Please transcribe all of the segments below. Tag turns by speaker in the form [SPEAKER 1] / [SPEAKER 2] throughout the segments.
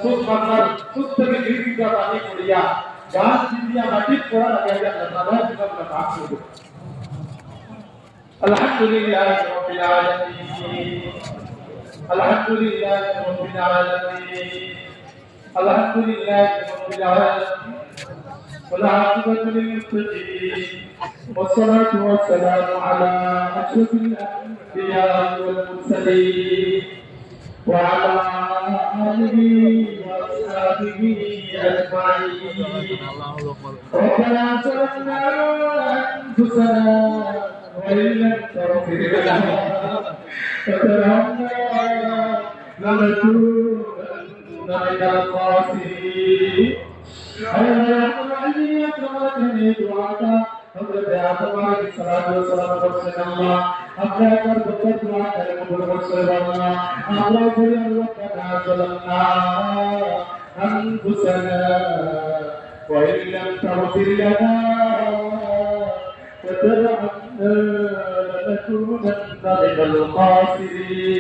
[SPEAKER 1] সুখ আপনার সুখ থেকে নির্বিঘ্ন পানি করিয়া গাছ দিয়া মাটি পড়া লাগে আল্লাহ জীবন মাফ করুন আলহামদুলিল্লাহ রাব্বিল আলামিন আলহামদুলিল্লাহ রাব্বিল আলামিন আলহামদুলিল্লাহ রাব্বিল আলামিন والعاقبة للمتقين والصلاة والسلام على أشرف الأنبياء والمرسلين وعلى آله وأصحابه أجمعين ربنا ظلمنا أنفسنا وإن لم تغفر لنا وترحمنا لنكونن من الخاسرين وإن لم تغفر لنا وترحمنا لنكونن من الخاسرين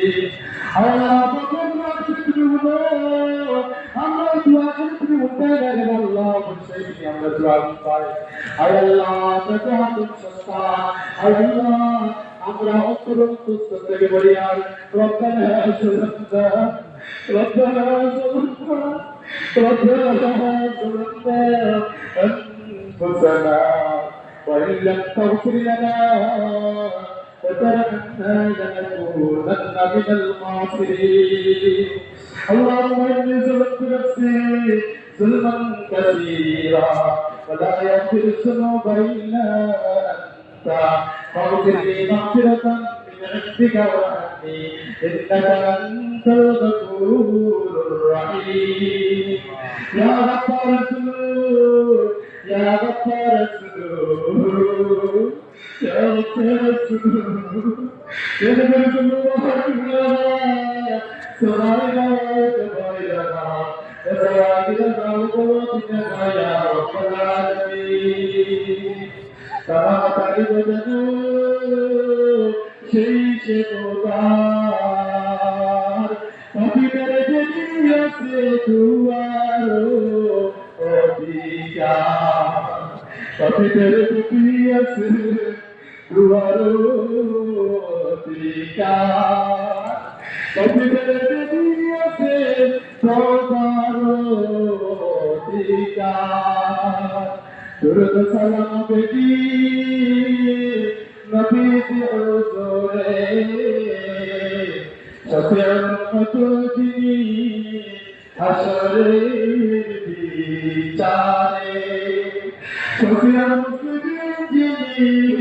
[SPEAKER 1] وإن لم تغفر لنا وترحمنا لنكونن من الخاسرين اللهم إني ظلمت نفسي ظلما كثيرا ولا يغفر الذنوب إلا أنت فاغفر لي مغفرة من عندك وارحمني إنك أنت الغفور الرحيم يا غفار الذنوب يا غفار الذنوب يا غفار الذنوب يا غفار الذنوب سرائنا وكبائرنا وسوائرنا وقواتنا يا رب العالمين كما تعرف الذنوب شيء قدار وفي درجة से दुआरो ओदिया कभी तेरे दुनिया से दुआरो ओदिया कभी तेरे दुनिया से दुआरो ओदिया दुर्द सलाम बेटी नबी दियोरे सफियत तुझी हशरे বিচারে সফিয়া মুসলিম